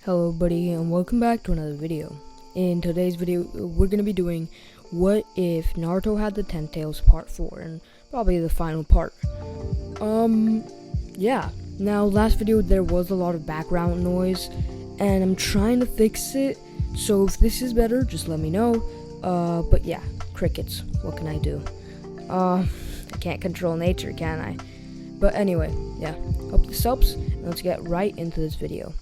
Hello buddy, and welcome back to another video. In today's video, we're going to be doing What If Naruto Had the 10 Tails Part 4, and probably the final part. Yeah. Now, last video there was a lot of background noise, and I'm trying to fix it, so if this is better, just let me know. But yeah, crickets, what can I do? I can't control nature, can I? But anyway, yeah, hope this helps, and let's get right into this video.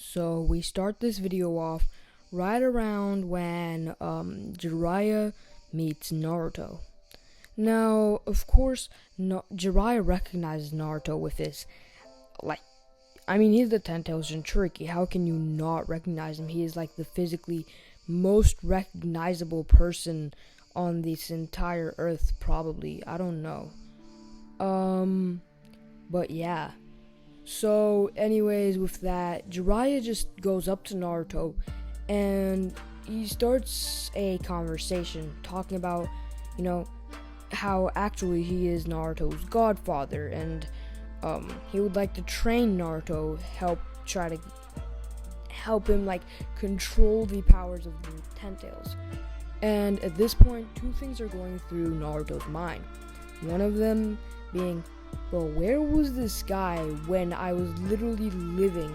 So we start this video off right around when Jiraiya meets Naruto. Now, of course, Jiraiya recognizes Naruto with his, he's the 10 Tails Jinchuriki. How can you not recognize him? He is like the physically most recognizable person on this entire earth, probably. I don't know. But yeah. So, anyways, with that, Jiraiya just goes up to Naruto, and he starts a conversation talking about, how actually he is Naruto's godfather, and he would like to train Naruto, try to help him, control the powers of the 10 Tails. And at this point, two things are going through Naruto's mind. One of them being, bro, where was this guy when I was literally living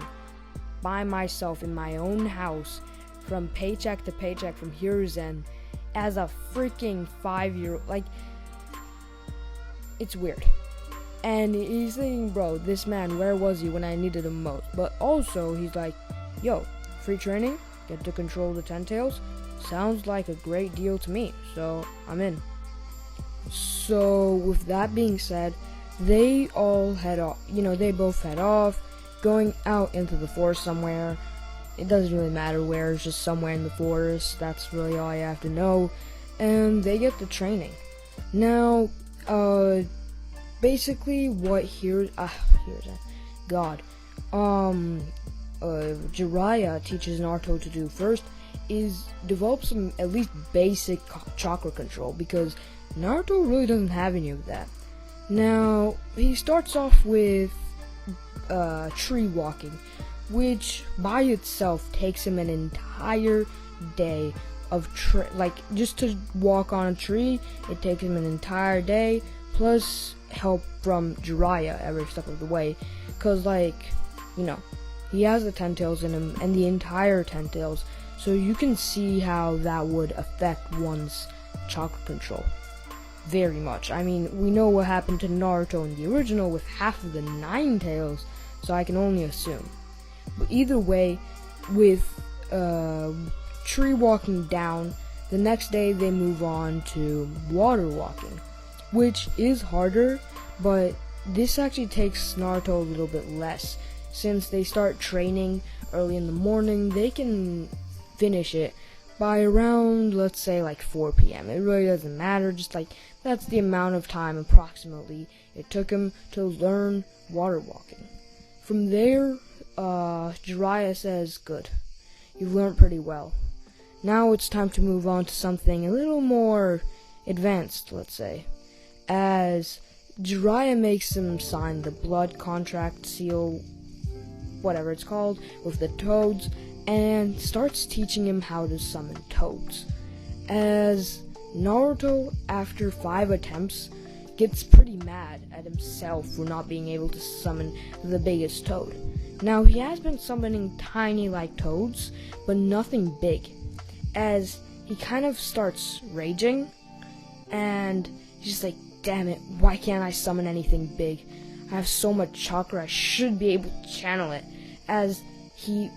by myself in my own house from paycheck to paycheck from Hiruzen as a freaking 5-year-old? It's weird. And he's thinking, bro, this man, where was he when I needed him most? But also, he's like, yo, free training, get to control the 10 Tails, sounds like a great deal to me, so I'm in. So, with that being said, they all head off, they both head off, going out into the forest somewhere. It doesn't really matter where, it's just somewhere in the forest, that's really all you have to know. And they get the training. Now, basically what Jiraiya teaches Naruto to do first is develop some at least basic chakra control, because Naruto really doesn't have any of that. Now, he starts off with tree walking, which by itself takes him an entire day of just to walk on a tree. It takes him an entire day, plus help from Jiraiya every step of the way, because he has the 10 Tails in him, and the entire 10 Tails, so you can see how that would affect one's chakra control. Very much. I mean, we know what happened to Naruto in the original with half of the 9 tails, so I can only assume. But either way, with tree walking down, the next day they move on to water walking, which is harder, but this actually takes Naruto a little bit less. Since they start training early in the morning, they can finish it by around, let's say, 4 p.m. It really doesn't matter, just that's the amount of time approximately it took him to learn water walking. From there, Jiraiya says, good, you've learned pretty well. Now it's time to move on to something a little more advanced, let's say. As Jiraiya makes him sign the blood contract seal, whatever it's called, with the toads, and starts teaching him how to summon toads. As Naruto, after 5 attempts, gets pretty mad at himself for not being able to summon the biggest toad. Now, he has been summoning tiny toads, but nothing big. As he kind of starts raging, and he's just like, damn it, why can't I summon anything big? I have so much chakra, I should be able to channel it. As he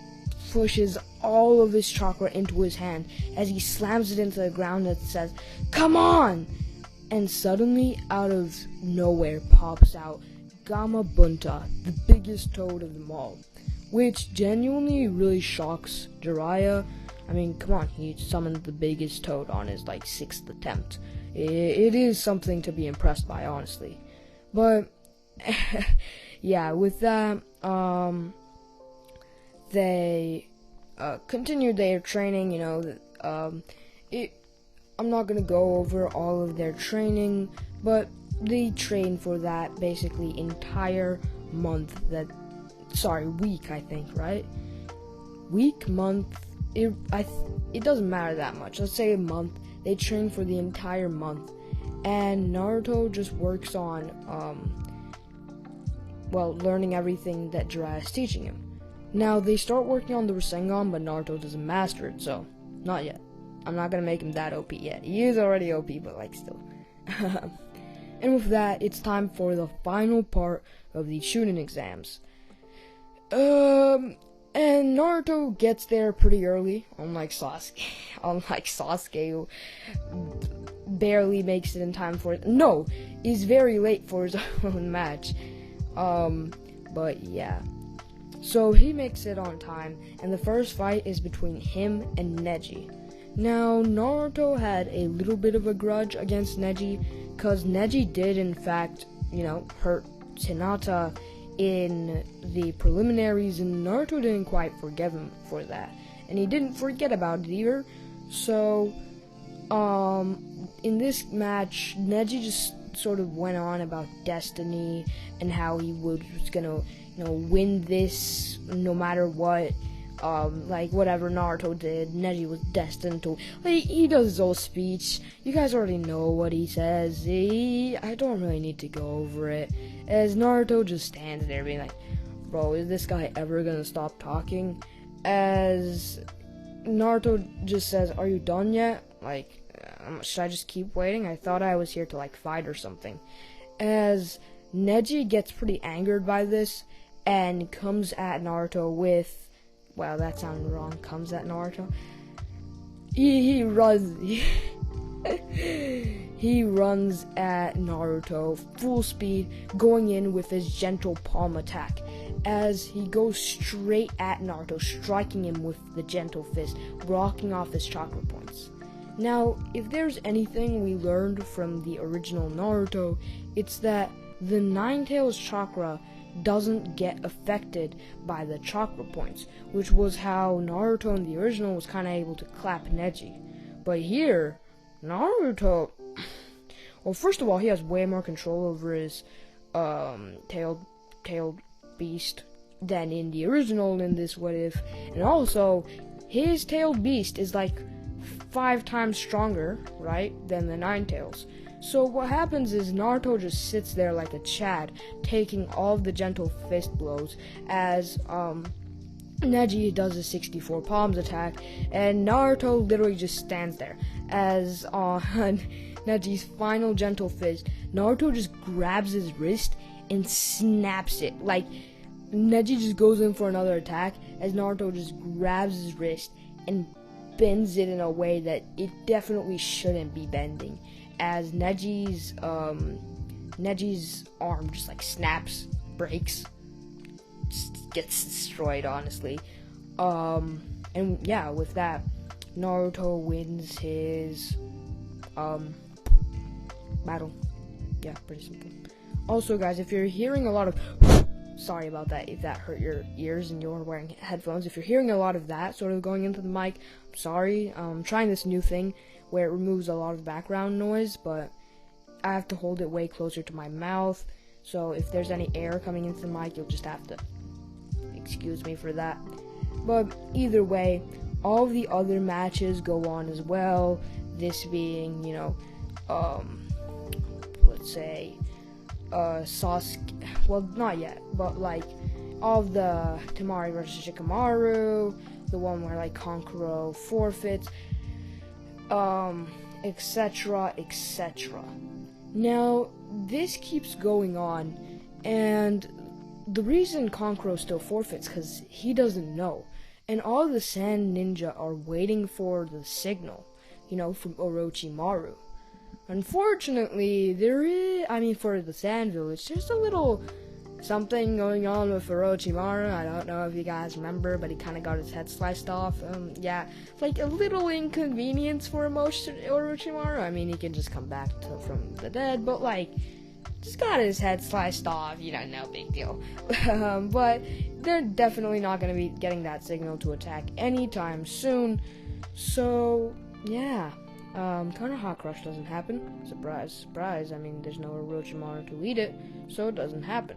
pushes all of his chakra into his hand, as he slams it into the ground and says, come on! And suddenly, out of nowhere, pops out Gamabunta, the biggest toad of them all, which genuinely really shocks Jiraiya. I mean, come on, he summoned the biggest toad on his 6th attempt. It is something to be impressed by, honestly. But yeah, with that, they continued their training. I'm not gonna go over all of their training, but they trained for that basically entire month. Week, I think, right? Week, month. It doesn't matter that much. Let's say a month. They train for the entire month, and Naruto just works on learning everything that Jiraiya is teaching him. Now they start working on the Rasengan, but Naruto doesn't master it, so not yet. I'm not gonna make him that OP yet. He is already OP, but like still. And with that, it's time for the final part of the Chunin exams. And Naruto gets there pretty early, unlike Sasuke. Who barely makes it in time for it. No, he's very late for his own match. But yeah. So he makes it on time, and the first fight is between him and Neji. Now, Naruto had a little bit of a grudge against Neji, because Neji did, in fact, hurt Hinata in the preliminaries, and Naruto didn't quite forgive him for that. And he didn't forget about it either. So, in this match, Neji just sort of went on about destiny and how he was gonna, win this no matter what. Whatever Naruto did, Neji was destined to. He does his whole speech. You guys already know what he says. I don't really need to go over it. As Naruto just stands there being like, bro, is this guy ever gonna stop talking? As Naruto just says, are you done yet? Should I just keep waiting? I thought I was here to, fight or something. As Neji gets pretty angered by this and comes at Naruto with... Wow, that sounded wrong. Comes at Naruto. He runs. He runs at Naruto full speed, going in with his gentle palm attack. As he goes straight at Naruto, striking him with the gentle fist, blocking off his chakra points. Now, if there's anything we learned from the original Naruto, it's that the Nine-Tails chakra doesn't get affected by the chakra points, which was how Naruto in the original was kind of able to clap Neji. But here, Naruto, well, first of all, he has way more control over his tailed beast than in the original in this What If, and also his tailed beast is 5 times stronger, right, than the Nine-Tails. So what happens is Naruto just sits there like a Chad, taking all of the gentle fist blows as Neji does a 64 palms attack, and Naruto literally just stands there as on Neji's final gentle fist, Naruto just grabs his wrist and snaps it. Neji just goes in for another attack as Naruto just grabs his wrist and bends it in a way that it definitely shouldn't be bending. As Neji's arm just snaps, breaks, just gets destroyed, honestly. And yeah, with that, Naruto wins his battle. Yeah, pretty simple. Also, guys, if you're hearing a lot of sorry about that, if that hurt your ears and you're wearing headphones, if you're hearing a lot of that sort of going into the mic, I'm sorry. I'm trying this new thing where it removes a lot of background noise, but I have to hold it way closer to my mouth, so if there's any air coming into the mic, you'll just have to excuse me for that. But either way, all of the other matches go on as well, this being, let's say, Sasuke, well, not yet, but all of the Temari versus Shikamaru, the one where Kankuro forfeits, etc., etc. Now, this keeps going on, and the reason Kankuro still forfeits because he doesn't know, and all the Sand Ninja are waiting for the signal, from Orochimaru. Unfortunately, for the Sand Village, there's a little something going on with Orochimaru. I don't know if you guys remember, but he kind of got his head sliced off. Yeah, it's a little inconvenience for Orochimaru. He can just come back from the dead, but just got his head sliced off, no big deal. But they're definitely not going to be getting that signal to attack anytime soon. So, yeah. Konoha Crush doesn't happen. Surprise, surprise. I mean, there's no Orochimaru to lead it, so it doesn't happen.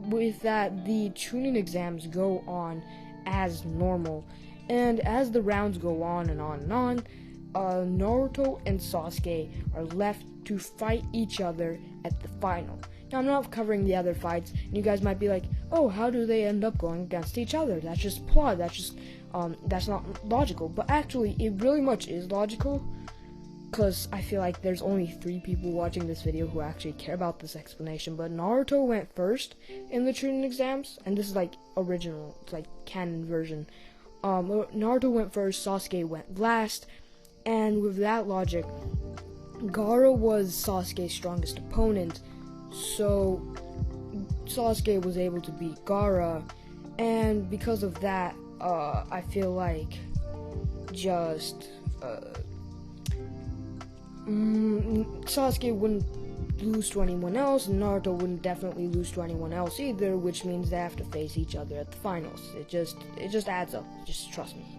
With that, the tuning exams go on as normal, and as the rounds go on and on and on, Naruto and Sasuke are left to fight each other at the final. Now, I'm not covering the other fights, and you guys might be like, oh, how do they end up going against each other? That's just plot, that's not logical. But actually, it really much is logical, because I feel like there's only 3 people watching this video who actually care about this explanation. But Naruto went first in the Chunin exams, and this is like original, it's like canon version. Naruto went first, Sasuke went last, and with that logic, Gaara was Sasuke's strongest opponent, so Sasuke was able to beat Gaara, and because of that, I feel like Sasuke wouldn't lose to anyone else, and Naruto wouldn't definitely lose to anyone else either, which means they have to face each other at the finals. It just adds up. Just trust me.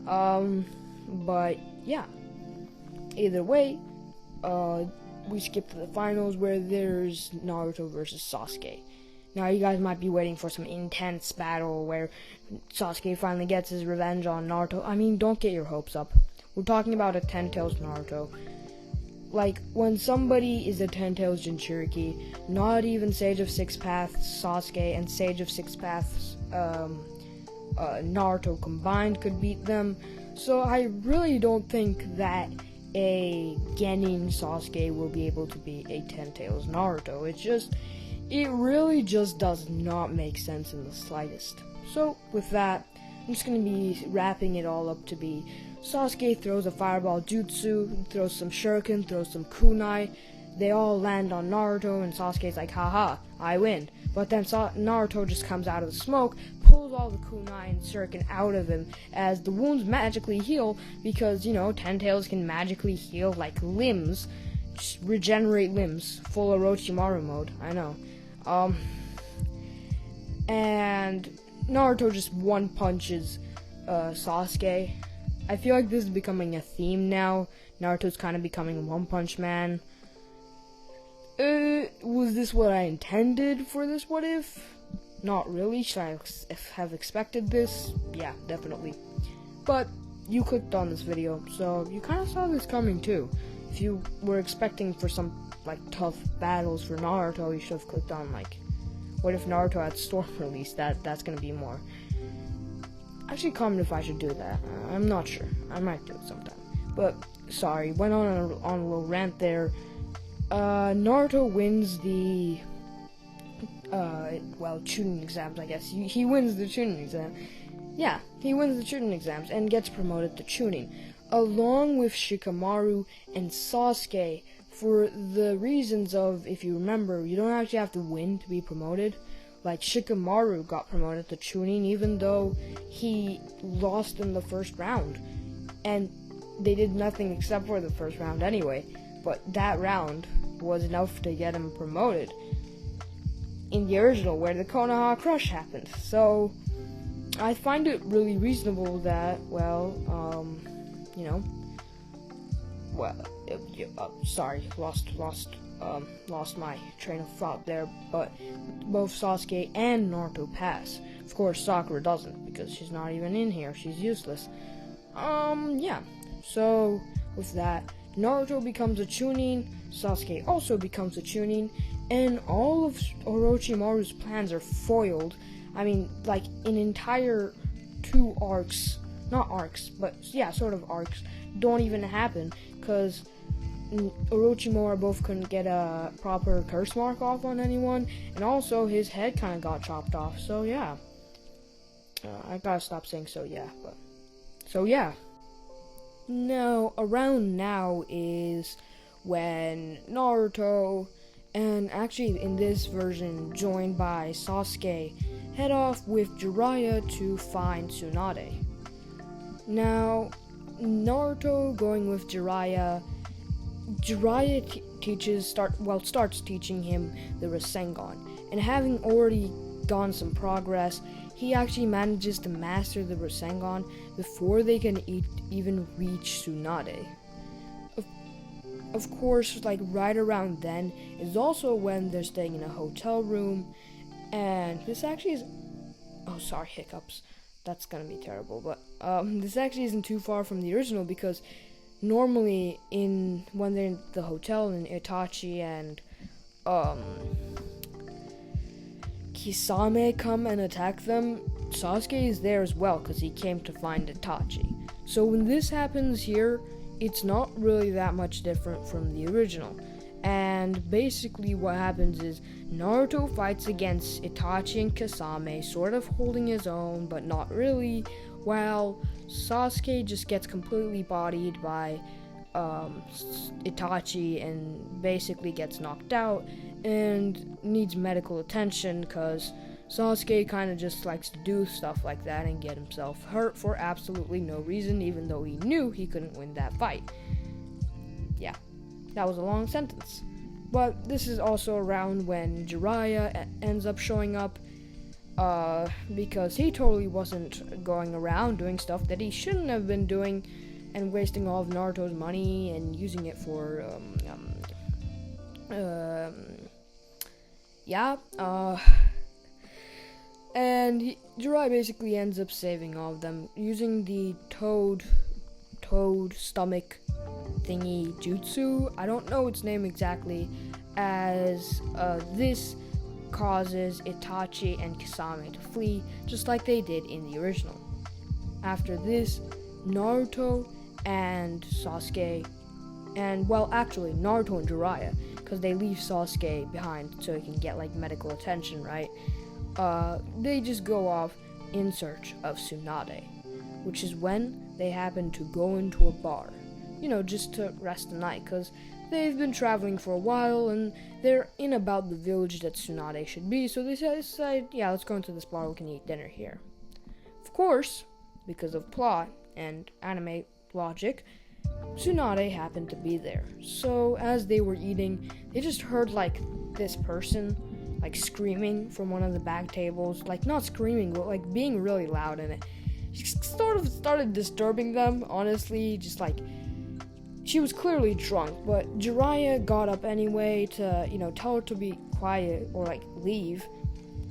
But yeah. Either way, we skip to the finals where there's Naruto versus Sasuke. Now, you guys might be waiting for some intense battle where Sasuke finally gets his revenge on Naruto. I mean, don't get your hopes up. We're talking about a 10 Tails Naruto. Like, when somebody is a 10 Tails Jinchuriki, not even Sage of Six Paths Sasuke and Sage of Six Paths Naruto combined could beat them. So I really don't think that a Genin Sasuke will be able to beat a 10 Tails Naruto. It really just does not make sense in the slightest. So with that, I'm just going to be wrapping it all up to be Sasuke throws a fireball jutsu, throws some shuriken, throws some kunai. They all land on Naruto, and Sasuke's like, haha, I win. But then Naruto just comes out of the smoke, pulls all the kunai and shuriken out of him, as the wounds magically heal, because, 10 Tails can magically heal, like, limbs. Just regenerate limbs. Full Orochimaru mode, I know. And Naruto just one-punches Sasuke. I feel like this is becoming a theme now. Naruto's kind of becoming a One-Punch Man. Was this what I intended for this what if? Not really. Should I have expected this? Yeah, definitely. But you clicked on this video, so you kind of saw this coming too. If you were expecting for some tough battles for Naruto, you should have clicked on what if Naruto had Storm released? That's gonna be more. Actually, comment if I should do that. I'm not sure. I might do it sometime. But sorry, went on a little rant there. Naruto wins the Chunin exams, I guess. He wins the Chunin exam. Yeah, he wins the Chunin exams and gets promoted to Chunin, along with Shikamaru and Sasuke, for the reasons of, if you remember, you don't actually have to win to be promoted. Like, Shikamaru got promoted to Chunin even though he lost in the first round. And they did nothing except for the first round anyway. But that round was enough to get him promoted in the original, where the Konoha Crush happened. So, I find it really reasonable that, sorry, lost my train of thought there, but both Sasuke and Naruto pass. Of course, Sakura doesn't, because she's not even in here, she's useless. Yeah, so, with that, Naruto becomes a Chunin, Sasuke also becomes a Chunin, and all of Orochimaru's plans are foiled. I mean, an entire 2 arcs, not arcs, but yeah, sort of arcs, don't even happen, because Orochimaru both couldn't get a proper curse mark off on anyone, and also his head kind of got chopped off, so yeah. I gotta stop saying so yeah, but, so yeah. Now, around now is when Naruto, and actually in this version joined by Sasuke, head off with Jiraiya to find Tsunade. Now, Naruto going with Jiraiya starts teaching him the Rasengan. And having already gone some progress, he actually manages to master the Rasengan before they can even reach Tsunade. Of course, like right around then is also when they're staying in a hotel room, and this actually is, oh sorry, hiccups, that's gonna be terrible, but this actually isn't too far from the original, because normally when they're in the hotel and Itachi and Kisame come and attack them, Sasuke is there as well because he came to find Itachi. So when this happens here, it's not really that much different from the original. And basically what happens is Naruto fights against Itachi and Kisame, sort of holding his own, but not really, while Sasuke just gets completely bodied by Itachi and basically gets knocked out and needs medical attention because Sasuke kind of just likes to do stuff like that and get himself hurt for absolutely no reason, even though he knew he couldn't win that fight. Yeah, that was a long sentence. But this is also around when Jiraiya ends up showing up, because he totally wasn't going around doing stuff that he shouldn't have been doing and wasting all of Naruto's money and using it for, and Jiraiya basically ends up saving all of them using the toad stomach thingy jutsu. I don't know its name exactly, as this causes Itachi and Kisame to flee, just like they did in the original. After this, Naruto and Sasuke, and Naruto and Jiraiya, because they leave Sasuke behind so he can get like medical attention, right? They just go off in search of Tsunade, which is when they happen to go into a bar, just to rest the night, because they've been traveling for a while and they're in about the village that Tsunade should be, so they decide, let's go into this bar, we can eat dinner here. Of course, because of plot and anime logic, Tsunade happened to be there. So as they were eating, they just heard like this person like screaming from one of the back tables, like not screaming, but like being really loud, and it sort of started disturbing them, honestly, just like she was clearly drunk, but Jiraiya got up anyway to, tell her to be quiet or like leave,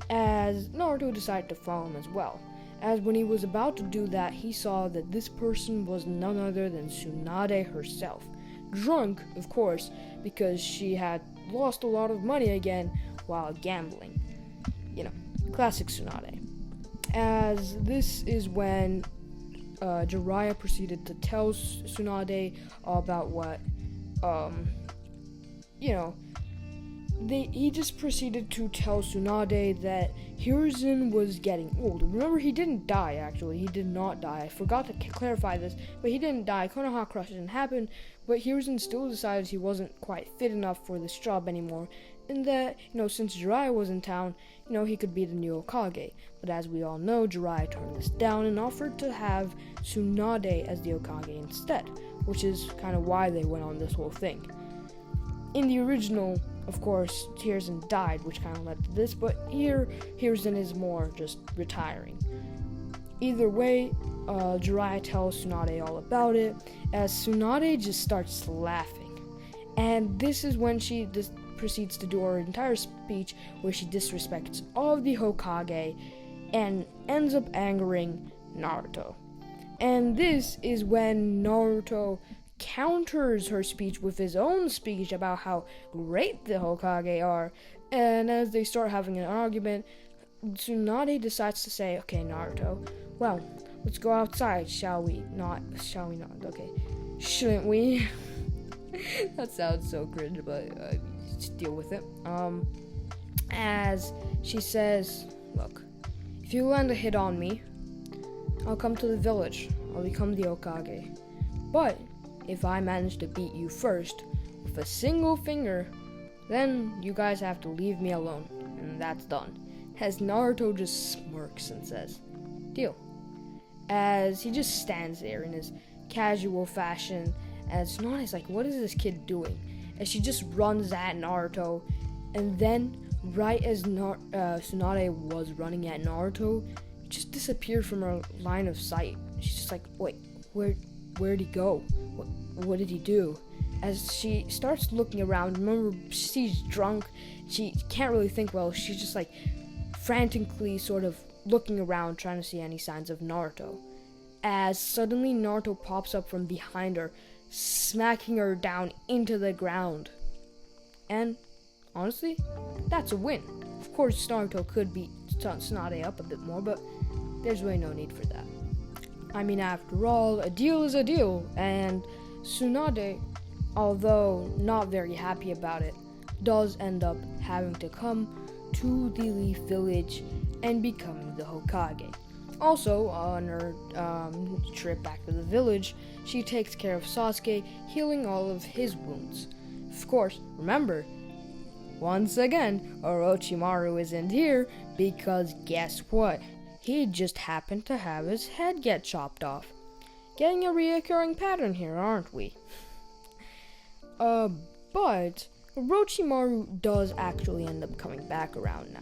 as Naruto decided to follow him as well. As when he was about to do that, he saw that this person was none other than Tsunade herself. Drunk, of course, because she had lost a lot of money again while gambling. Classic Tsunade. As this is when Jiraiya proceeded to tell Tsunade about what, he just proceeded to tell Tsunade that Hiruzen was getting old. Remember, he didn't die, actually. He did not die. I forgot to clarify this, but he didn't die. Konoha Crush didn't happen, but Hiruzen still decided he wasn't quite fit enough for this job anymore, and that, since Jiraiya was in town, he could be the new Hokage. But as we all know, Jiraiya turned this down and offered to have Tsunade as the Hokage instead, which is kind of why they went on this whole thing. In the original, of course, Hiruzen died, which kind of led to this, but here, Hiruzen is more just retiring. Either way, Jiraiya tells Tsunade all about it, as Tsunade just starts laughing. And this is when she proceeds to do her entire speech, where she disrespects all of the Hokage, and ends up angering Naruto. And this is when Naruto counters her speech with his own speech about how great the Hokage are, and as they start having an argument, Tsunade decides to say, okay, Naruto, well, let's go outside, shall we not, okay, shouldn't we? That sounds so cringe, but just deal with it. As she says, look, if you land a hit on me, I'll come to the village, I'll become the Hokage, but if I manage to beat you first with a single finger, then you guys have to leave me alone, and that's done. As Naruto just smirks and says, deal. As he just stands there in his casual fashion, as Tsunade's like, what is this kid doing? as she just runs at Naruto, and then right as Tsunade was running at Naruto, he just disappeared from her line of sight. She's just like, wait, where'd he go? What did he do? As she starts looking around, remember, she's drunk, she can't really think well, she's just like frantically sort of looking around trying to see any signs of Naruto. As suddenly Naruto pops up from behind her, smacking her down into the ground. And honestly, that's a win. Of course, Naruto could beat Tsunade up a bit more, but there's really no need for that. I mean, after all, a deal is a deal, and Tsunade, although not very happy about it, does end up having to come to the Leaf Village and becoming the Hokage. Also, on her trip back to the village, she takes care of Sasuke, healing all of his wounds. Of course, remember, once again, Orochimaru isn't here because guess what? He just happened to have his head get chopped off. Getting a reoccurring pattern here, aren't we? But Orochimaru does actually end up coming back around now.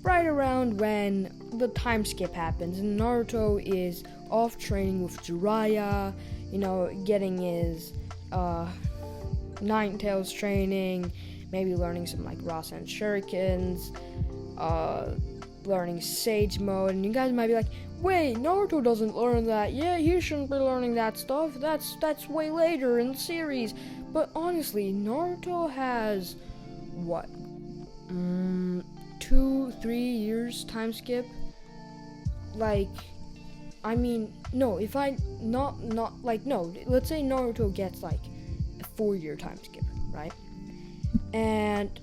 Right around when the time skip happens and Naruto is off training with Jiraiya, getting his Nine Tails training, maybe learning some like Rasen Shurikens, learning Sage Mode, and you guys might be like, wait, Naruto doesn't learn that. Yeah, he shouldn't be learning that stuff. That's way later in the series. But honestly, Naruto has what? 2-3 years time skip. Like, I mean, no, if I no, let's say Naruto gets like a 4-year time skip, right? And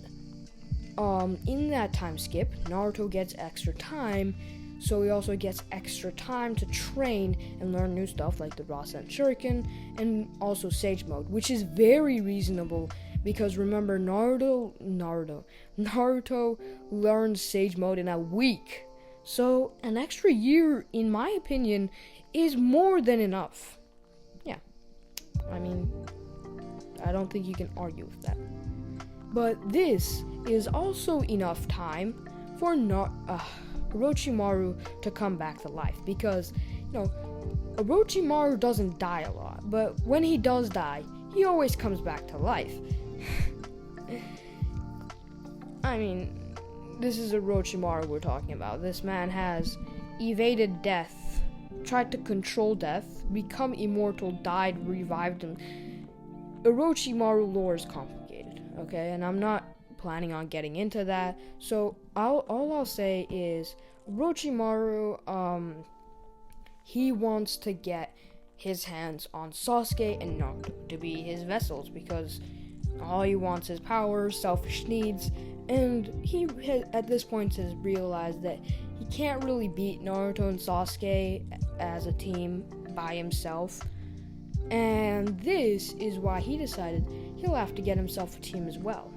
in that time skip, Naruto gets extra time, so he also gets extra time to train and learn new stuff like the Rasen Shuriken and also Sage Mode, which is very reasonable because remember, Naruto learns Sage Mode in a week. So an extra year, in my opinion, is more than enough. Yeah, I mean, I don't think you can argue with that. But this is also enough time for Orochimaru to come back to life because, Orochimaru doesn't die a lot, but when he does die, he always comes back to life. I mean, this is Orochimaru we're talking about. This man has evaded death, tried to control death, become immortal, died, revived, and Orochimaru lore is complicated, okay? And I'm not planning on getting into that, so all I'll say is Orochimaru, he wants to get his hands on Sasuke and Naruto to be his vessels because all he wants is power, selfish needs, and he at this point has realized that he can't really beat Naruto and Sasuke as a team by himself, and this is why he decided he'll have to get himself a team as well.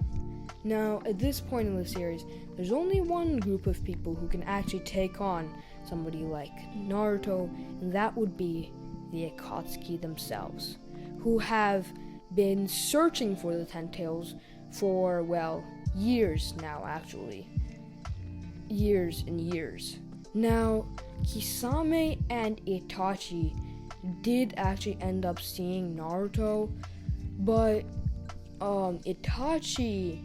Now, at this point in the series, there's only one group of people who can actually take on somebody like Naruto, and that would be the Akatsuki themselves, who have been searching for the Ten Tails for, years now, actually. Years and years. Now, Kisame and Itachi did actually end up seeing Naruto, but Itachi,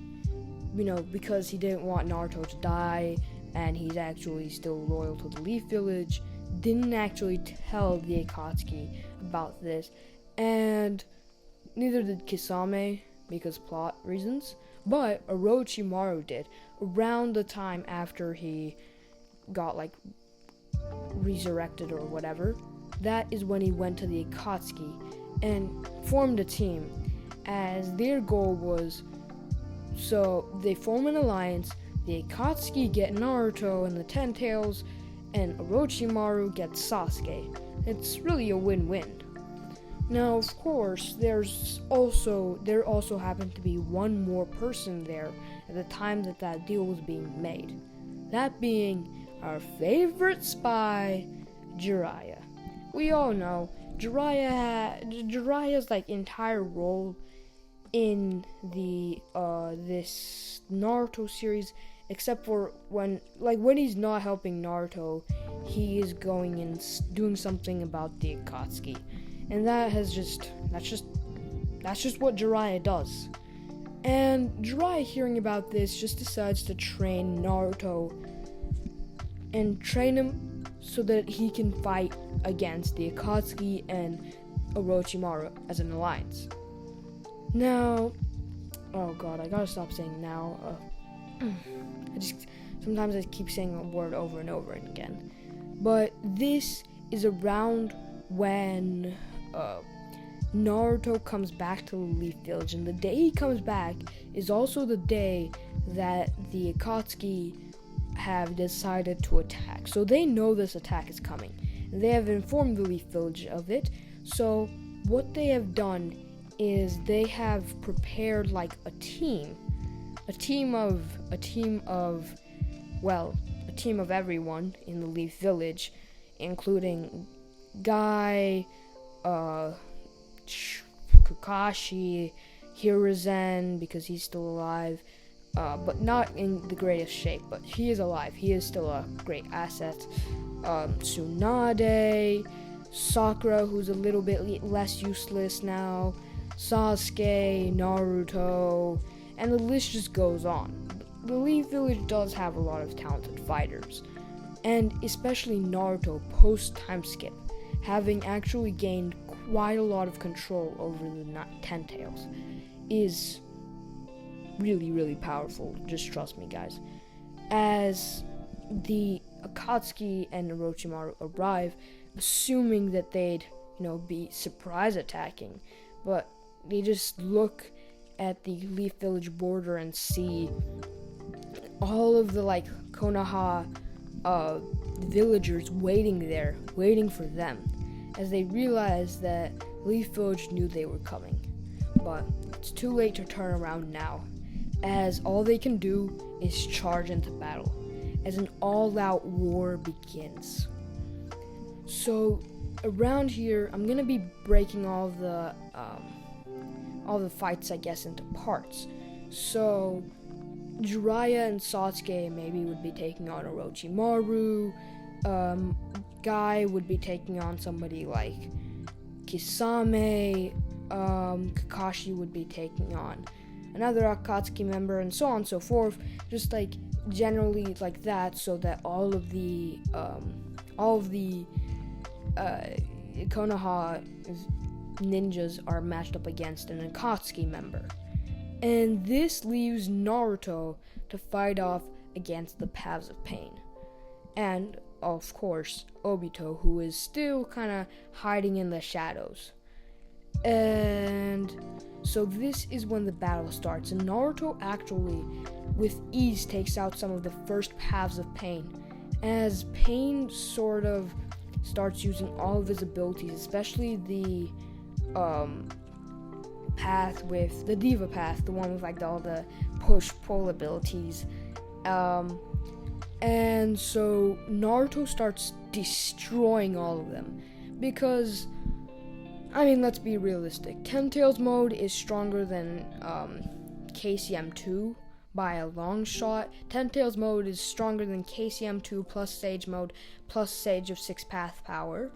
because he didn't want Naruto to die, and he's actually still loyal to the Leaf Village, didn't actually tell the Akatsuki about this, and neither did Kisame, because plot reasons, but Orochimaru did, around the time after he got, resurrected or whatever. That is when he went to the Akatsuki and formed a team, as their goal was, so they form an alliance, the Akatsuki get Naruto and the Ten Tails, and Orochimaru gets Sasuke. It's really a win-win. Now, of course, there also happened to be one more person there at the time that deal was being made. That being our favorite spy, Jiraiya. We all know Jiraiya's entire role in the this Naruto series, except for when he's not helping Naruto, he is going and doing something about the Akatsuki, and that's just what Jiraiya does. And Jiraiya, hearing about this, just decides to train Naruto and train him so that he can fight against the Akatsuki and Orochimaru as an alliance. Now, oh god, I gotta stop saying now. Sometimes I keep saying a word over and over again. But this is around when Naruto comes back to the Leaf Village, and the day he comes back is also the day that the Akatsuki have decided to attack. So they know this attack is coming. They have informed the Leaf Village of it. So what they have done is they have prepared like a team of everyone in the Leaf Village, including Guy, Kakashi, Hiruzen, because he's still alive, but not in the greatest shape, but he is alive. He is still a great asset. Tsunade, Sakura, who's a little bit less useless now, Sasuke, Naruto, and the list just goes on. The Leaf Village does have a lot of talented fighters, and especially Naruto post-time skip, having actually gained quite a lot of control over the Ten Tails, is really, really powerful. Just trust me, guys. As the Akatsuki and Orochimaru arrive, assuming that they'd, be surprise attacking, but they just look at the Leaf Village border and see all of the Konoha villagers waiting for them, as they realize that Leaf Village knew they were coming. But it's too late to turn around now, as all they can do is charge into battle, as an all-out war begins. So around here, I'm gonna be breaking all the fights, I guess, into parts. So Jiraiya and Sasuke maybe would be taking on Orochimaru. Guy would be taking on somebody like Kisame. Kakashi would be taking on another Akatsuki member, and so on and so forth. Just generally like that, so that all of the Konoha ninjas are matched up against an Akatsuki member. And this leaves Naruto to fight off against the Paths of Pain. And, of course, Obito, who is still kind of hiding in the shadows. And so this is when the battle starts. And Naruto actually, with ease, takes out some of the first Paths of Pain, as Pain sort of starts using all of his abilities, especially the path with the Diva path, the one with all the push-pull abilities. And so Naruto starts destroying all of them, because, let's be realistic. Ten Tails mode is stronger than KCM2 by a long shot. Ten Tails mode is stronger than KCM2 plus Sage mode plus Sage of 6 path power.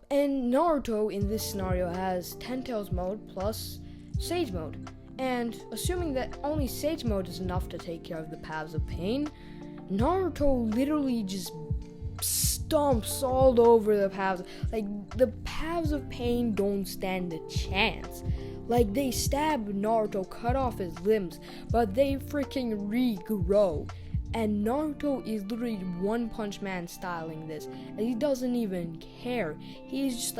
And Naruto in this scenario has Ten Tails mode plus Sage mode. And assuming that only Sage mode is enough to take care of the Paths of Pain, Naruto literally just stomps all over the Paths. The Paths of Pain don't stand a chance. They stab Naruto, cut off his limbs, but they freaking regrow. And Naruto is literally One Punch Man styling this, and he doesn't even care. He's just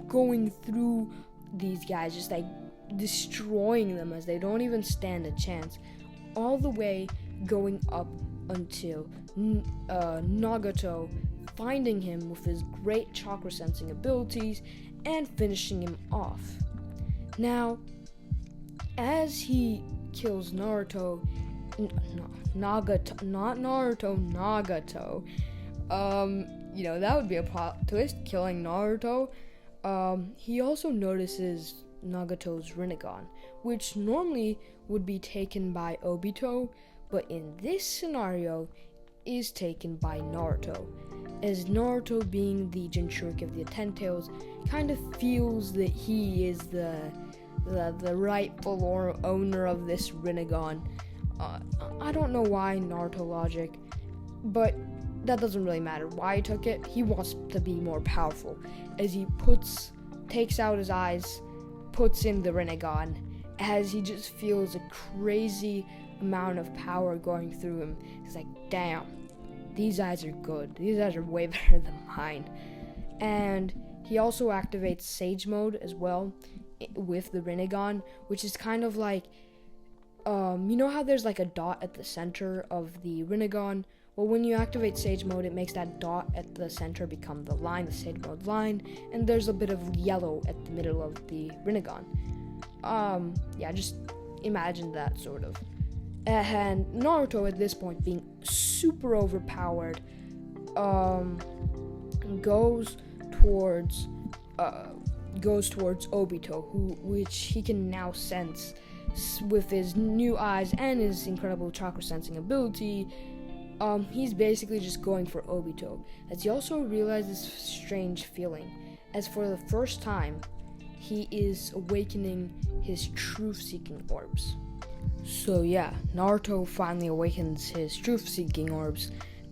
going through these guys, just destroying them, as they don't even stand a chance, all the way going up until Nagato finding him with his great chakra sensing abilities and finishing him off. Now, as he kills Naruto, Nagato. That would be a plot twist, killing Naruto. He also notices Nagato's Rinnegan, which normally would be taken by Obito, but in this scenario is taken by Naruto, as Naruto, being the Jinchuriki of the Ten Tails, kind of feels that he is the rightful owner of this Rinnegan. I don't know why, Naruto logic, but that doesn't really matter why he took it. He wants to be more powerful, as he takes out his eyes, puts in the Rinnegan, as he just feels a crazy amount of power going through him. He's like, damn, these eyes are good. These eyes are way better than mine. And he also activates Sage Mode as well with the Rinnegan, which is kind of like, you know how there's like a dot at the center of the Rinnegan? Well, when you activate Sage Mode, it makes that dot at the center become the line, the Sage Mode line, and there's a bit of yellow at the middle of the Rinnegan. Yeah, just imagine that, sort of. And Naruto, at this point, being super overpowered, goes towards Obito, which he can now sense with his new eyes and his incredible chakra sensing ability. He's basically just going for Obito, as he also realizes this strange feeling, as for the first time, he is awakening his truth-seeking orbs. So yeah, Naruto finally awakens his truth-seeking orbs,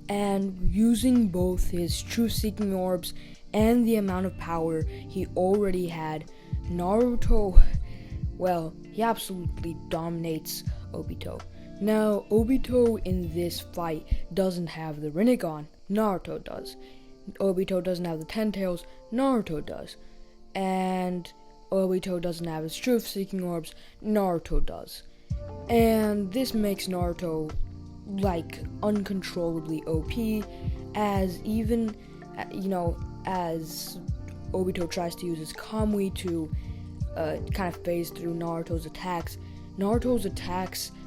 and using both his truth-seeking orbs and the amount of power he already had, Naruto, well, he absolutely dominates Obito. Now, Obito in this fight doesn't have the Rinnegan, Naruto does. Obito doesn't have the Ten Tails, Naruto does. And Obito doesn't have his truth-seeking orbs, Naruto does. And this makes Naruto, like, uncontrollably OP, as even, as Obito tries to use his Kamui to kind of phase through Naruto's attacks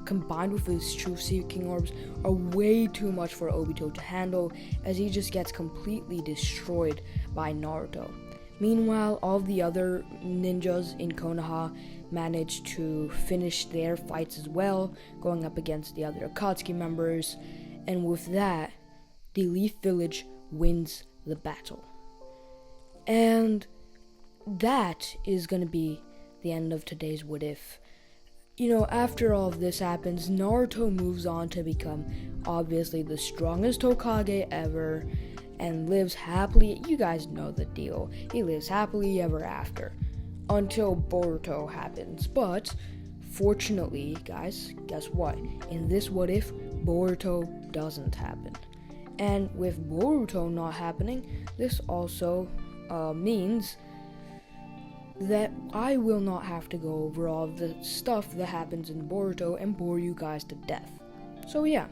combined with his truth-seeking orbs are way too much for Obito to handle, as he just gets completely destroyed by Naruto. Meanwhile, all the other ninjas in Konoha manage to finish their fights as well, going up against the other Akatsuki members, and with that, the Leaf Village wins the battle. And that is going to be the end of today's What If. After all of this happens, Naruto moves on to become obviously the strongest Hokage ever and lives happily. You guys know the deal. He lives happily ever after until Boruto happens. But fortunately, guys, guess what? In this What If, Boruto doesn't happen. And with Boruto not happening, this also means that I will not have to go over all the stuff that happens in Boruto and bore you guys to death. So yeah,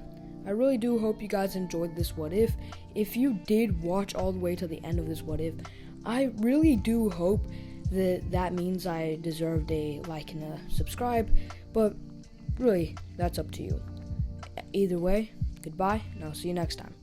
I really do hope you guys enjoyed this What If. If you did watch all the way to the end of this What If, I really do hope that means I deserved a like and a subscribe, but really, that's up to you. Either way, goodbye, and I'll see you next time.